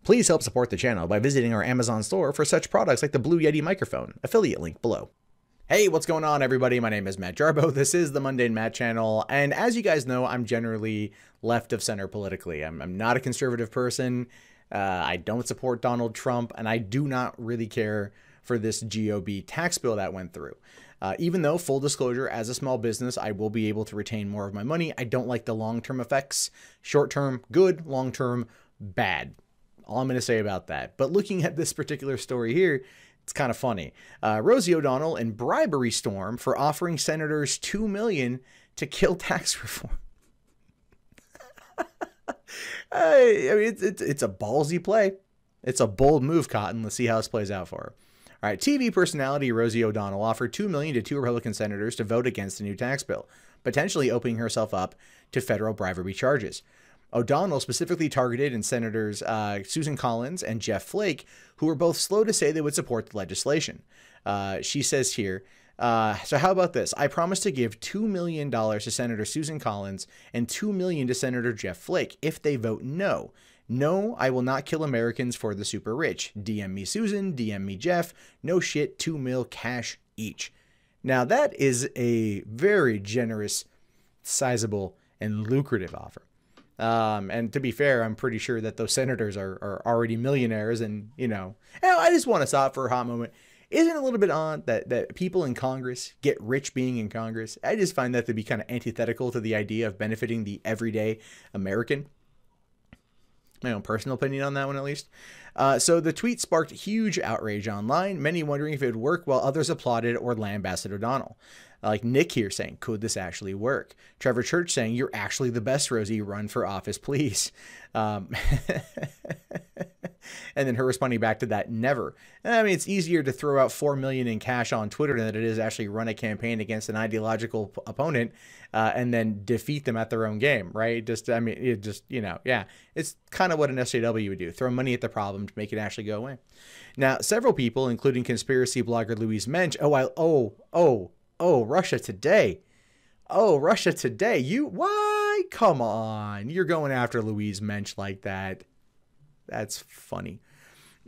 Please help support the channel by visiting our Amazon store for such products like the Blue Yeti microphone, affiliate link below. Hey, what's going on, everybody? My name is Matt Jarbo. This is the Mundane Matt channel, and as you guys know, I'm generally left of center politically. I'm not a conservative person. I don't support Donald Trump, and I do not really care for this GOP tax bill that went through. Even though, full disclosure, as a small business, I will be able to retain more of my money, I don't like the long-term effects. Short-term, good. Long-term, bad. All I'm going to say about that. But looking at this particular story here, it's kind of funny. Rosie O'Donnell in bribery storm for offering senators $2 million to kill tax reform. I mean, it's a ballsy play. It's a bold move, Cotton. Let's see how this plays out for her. All right, TV personality Rosie O'Donnell offered $2 million to 2 Republican senators to vote against the new tax bill, potentially opening herself up to federal bribery charges. O'Donnell specifically targeted in Senators Susan Collins and Jeff Flake, who were both slow to say they would support the legislation. She says here, so how about this? I promise to give $2 million to Senator Susan Collins and $2 million to Senator Jeff Flake if they vote no. No, I will not kill Americans for the super rich. DM me Susan, DM me Jeff. No shit, $2 million cash each. Now that is a very generous, sizable, and lucrative offer. And to be fair, I'm pretty sure that those senators are already millionaires, and, you know, I just want to stop for a hot moment. Isn't it a little bit odd that people in Congress get rich being in Congress? I just find that to be kind of antithetical to the idea of benefiting the everyday American. My own personal opinion on that one, at least. So the tweet sparked huge outrage online, many wondering if it would work, while others applauded or lambasted O'Donnell. Like Nick here saying, could this actually work? Trevor Church saying, you're actually the best, Rosie, run for office, please. And then her responding back to that, never. I mean, it's easier to throw out $4 million in cash on Twitter than it is actually run a campaign against an ideological opponent and then defeat them at their own game, right? I mean, it just, you know, yeah, it's kind of what an SJW would do. Throw money at the problem to make it actually go away. Now, several people, including conspiracy blogger Louise Mensch, Russia Today. Oh, Russia Today. Why? Come on. You're going after Louise Mensch like that. That's funny.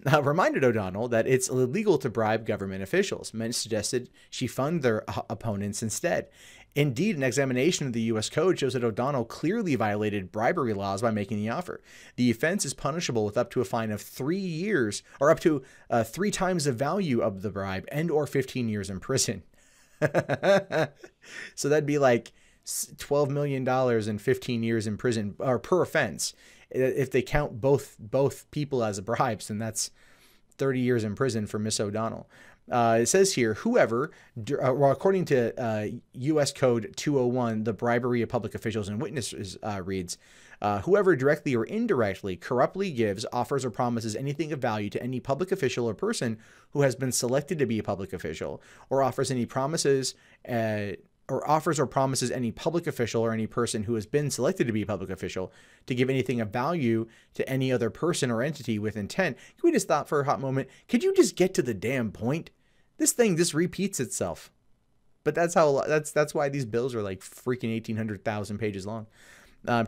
Reminded O'Donnell that it's illegal to bribe government officials. Mensch suggested she fund their opponents instead. Indeed, an examination of the U.S. Code shows that O'Donnell clearly violated bribery laws by making the offer. The offense is punishable with up to a fine of 3 years, or up to 3 times the value of the bribe, and or 15 years in prison. So that'd be like $12 million and 15 years in prison, or per offense. If they count both people as bribes, then that's 30 years in prison for Miss O'Donnell. It says here, whoever, well, according to U.S. Code 201, the bribery of public officials and witnesses reads, whoever directly or indirectly corruptly gives, offers, or promises anything of value to any public official or person who has been selected to be a public official, or offers any promises, or offers or promises any public official or any person who has been selected to be a public official to give anything of value to any other person or entity with intent. Can we just stop for a hot moment? Could you just get to the damn point? This thing just repeats itself. But that's why these bills are like freaking 1,800,000 pages long.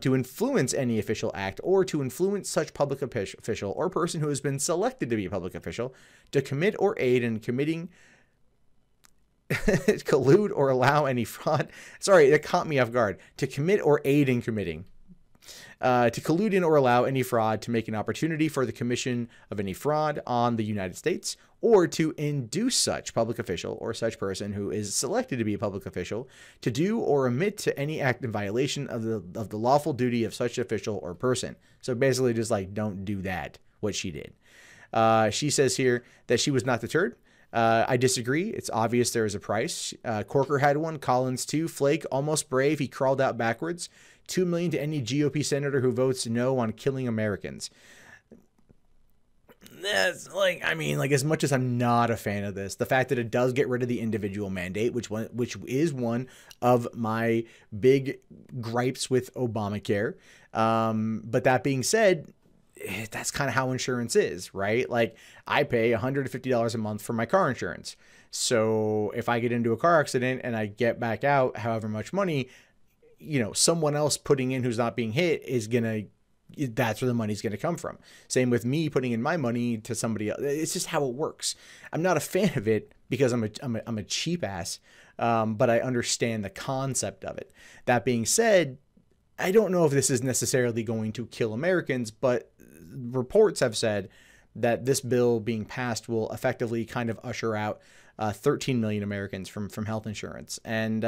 To influence any official act or to influence such public official or person who has been selected to be a public official to commit or aid in committing collude or allow any fraud. Sorry, that caught me off guard. To commit or aid in committing. To collude in or allow any fraud, to make an opportunity for the commission of any fraud on the United States, or to induce such public official or such person who is selected to be a public official to do or omit to any act in violation of the lawful duty of such official or person. So basically just like, don't do that, what she did. She says here that she was not deterred. I disagree. It's obvious there is a price. Corker had one. Collins too. Flake, almost brave. He crawled out backwards. $2 million to any GOP senator who votes no on killing Americans. That's like, I mean, like, as much as I'm not a fan of this, the fact that it does get rid of the individual mandate, which is one of my big gripes with Obamacare. But that being said, that's kind of how insurance is, right? Like, I pay $150 a month for my car insurance. So if I get into a car accident and I get back out however much money, you know, someone else putting in who's not being hit is going to that's where the money's going to come from. Same with me putting in my money to somebody else. It's just how it works. I'm not a fan of it because I'm a cheap ass, but I understand the concept of it. That being said, I don't know if this is necessarily going to kill Americans, but reports have said that this bill being passed will effectively kind of usher out 13 million Americans from health insurance. And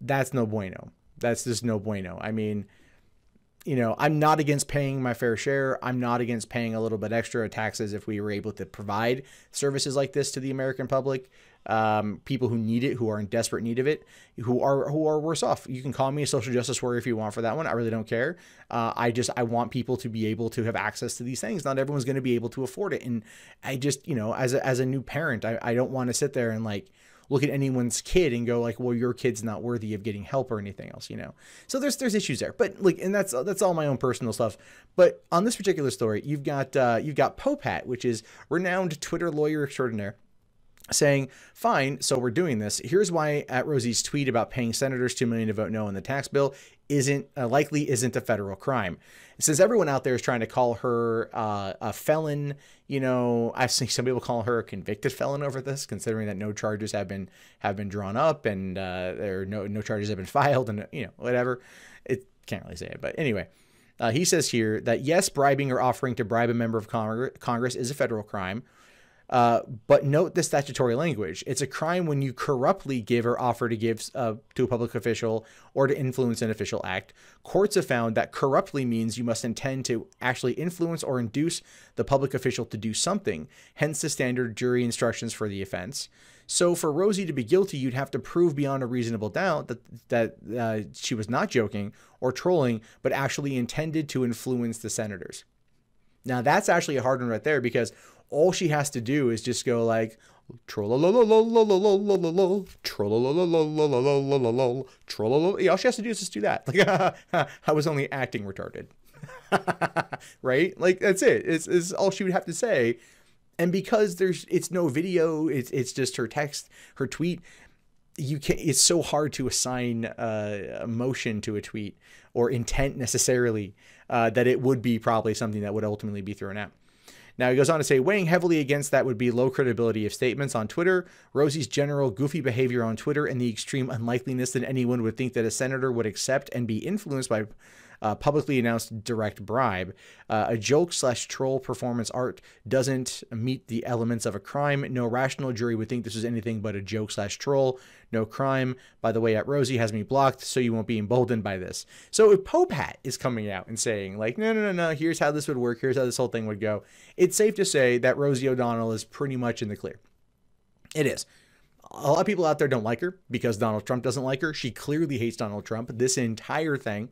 that's no bueno. That's just no bueno. I mean, you know, I'm not against paying my fair share. I'm not against paying a little bit extra taxes if we were able to provide services like this to the American public. People who need it, who are in desperate need of it, who are worse off. You can call me a social justice warrior if you want for that one. I really don't care. I want people to be able to have access to these things. Not everyone's going to be able to afford it. And I just, you know, as a new parent, I don't want to sit there and like look at anyone's kid and go like, well, your kid's not worthy of getting help or anything else, you know? So there's issues there, but like, and that's all my own personal stuff. But on this particular story, you've got Popat, which is renowned Twitter lawyer extraordinaire, saying, fine, so we're doing this. Here's why at Rosie's tweet about paying senators $2 million to vote no on the tax bill likely isn't a federal crime. It says everyone out there is trying to call her a felon. You know, I've seen some people call her a convicted felon over this, considering that no charges have been drawn up and there no charges have been filed, and you know, whatever. It can't really say it, but anyway. He says here that yes, bribing or offering to bribe a member of Congress is a federal crime. But note the statutory language. It's a crime when you corruptly give or offer to give to a public official or to influence an official act. Courts have found that corruptly means you must intend to actually influence or induce the public official to do something, hence the standard jury instructions for the offense. So for Rosie to be guilty, you'd have to prove beyond a reasonable doubt that she was not joking or trolling, but actually intended to influence the senators. Now that's actually a hard one right there, because all she has to do is just go like, troll-a-lol-lol-lol-lol-lol-lol, troll-a-lol-lol-lol-lol-lol, troll-a-lol. All she has to do is just do that. Like, I was only acting retarded. Right? Like, that's it. It's all she would have to say. And because it's no video, it's just her text, her tweet. It's so hard to assign emotion to a tweet or intent necessarily, that it would be probably something that would ultimately be thrown out. Now, he goes on to say, weighing heavily against that would be low credibility of statements on Twitter, Rosie's general goofy behavior on Twitter, and the extreme unlikeliness that anyone would think that a senator would accept and be influenced by publicly announced direct bribe. A joke/troll performance art doesn't meet the elements of a crime. No rational jury would think this is anything but a joke/troll. No crime. By the way, at Rosie has me blocked, so you won't be emboldened by this. So if Popat is coming out and saying like, no, here's how this would work, here's how this whole thing would go, it's safe to say that Rosie O'Donnell is pretty much in the clear. It is. A lot of people out there don't like her because Donald Trump doesn't like her. She clearly hates Donald Trump. This entire thing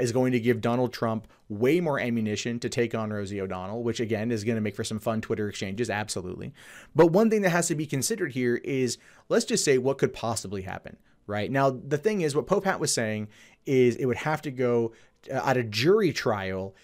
is going to give Donald Trump way more ammunition to take on Rosie O'Donnell, which again is going to make for some fun Twitter exchanges. Absolutely. But one thing that has to be considered here is, let's just say what could possibly happen, right? Now, the thing is, what Popat was saying is it would have to go at a jury trial.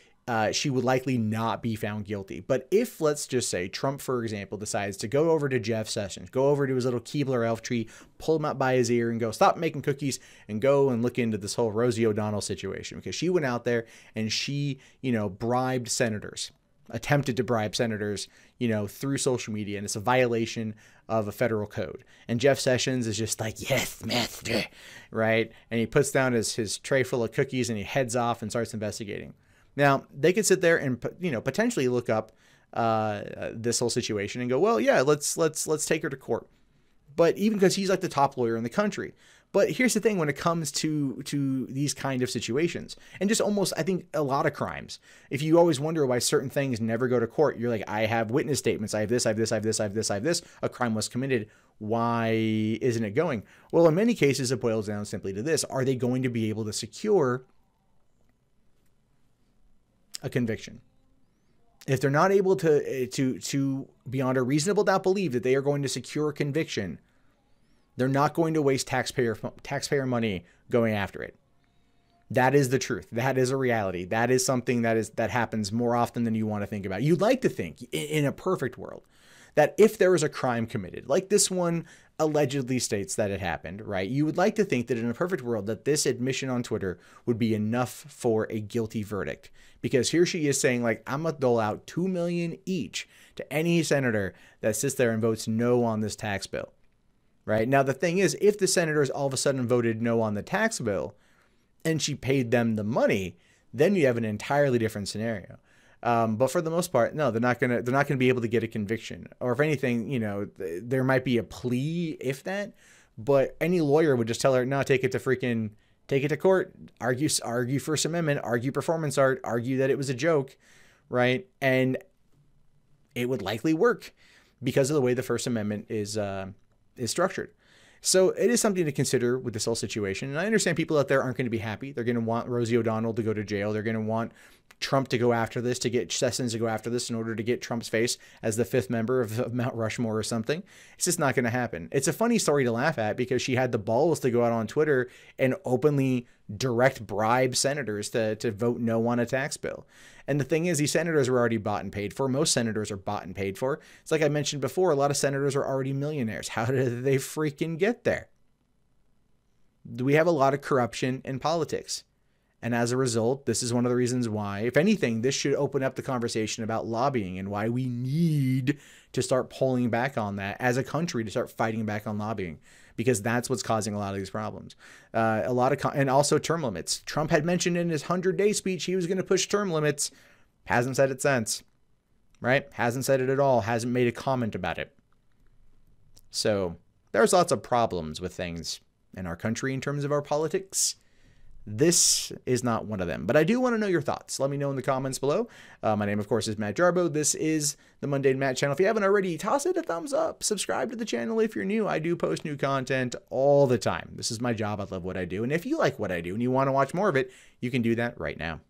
She would likely not be found guilty. But if, let's just say, Trump, for example, decides to go over to Jeff Sessions, go over to his little Keebler elf tree, pull him up by his ear and go, stop making cookies, and go and look into this whole Rosie O'Donnell situation, because she went out there and she, you know, bribed senators, attempted to bribe senators, you know, through social media, and it's a violation of a federal code. And Jeff Sessions is just like, yes, master, right? And he puts down his tray full of cookies and he heads off and starts investigating. Now, they could sit there and, you know, potentially look up this whole situation and go, well, yeah, let's take her to court. But even because he's like the top lawyer in the country. But here's the thing when it comes to these kind of situations, and just almost, I think, a lot of crimes, if you always wonder why certain things never go to court, you're like, I have witness statements, I have this, I have this, I have this, I have this, I have this, a crime was committed. Why isn't it going? Well, in many cases, it boils down simply to this. Are they going to be able to secure a conviction? If they're not able to beyond a reasonable doubt believe that they are going to secure a conviction, they're not going to waste taxpayer money going after it. That is the truth. That is a reality. That is something that happens more often than you want to think about. You'd like to think in a perfect world that if there was a crime committed, like this one allegedly states that it happened, right? You would like to think that in a perfect world that this admission on Twitter would be enough for a guilty verdict. Because here she is saying, like, I'm going to dole out $2 million each to any senator that sits there and votes no on this tax bill, right? Now, the thing is, if the senators all of a sudden voted no on the tax bill and she paid them the money, then you have an entirely different scenario. But for the most part, no, they're not gonna be able to get a conviction. Or if anything, you know, there might be a plea, if that. But any lawyer would just tell her, no, take it to court, argue First Amendment, argue performance art, argue that it was a joke, right? And it would likely work because of the way the First Amendment is structured. So it is something to consider with this whole situation. And I understand people out there aren't going to be happy. They're going to want Rosie O'Donnell to go to jail. They're going to want Trump to go after this, to get Sessions to go after this in order to get Trump's face as the 5th member of Mount Rushmore or something. It's just not going to happen. It's a funny story to laugh at because she had the balls to go out on Twitter and openly direct bribe senators to vote no on a tax bill. And the thing is, these senators were already bought and paid for. Most senators are bought and paid for. It's like I mentioned before, a lot of senators are already millionaires. How did they freaking get there? We have a lot of corruption in politics. And as a result, this is one of the reasons why, if anything, this should open up the conversation about lobbying and why we need to start pulling back on that as a country, to start fighting back on lobbying, because that's what's causing a lot of these problems. And also term limits. Trump had mentioned in his 100-day speech he was going to push term limits. Hasn't said it since, right? Hasn't said it at all. Hasn't made a comment about it. So there's lots of problems with things in our country in terms of our politics. This is not one of them, but I do want to know your thoughts. Let me know in the comments below. My name, of course, is Matt Jarbo. This is the Mundane Matt channel. If you haven't already, toss it a thumbs up. Subscribe to the channel if you're new. I do post new content all the time. This is my job. I love what I do. And if you like what I do and you want to watch more of it, you can do that right now.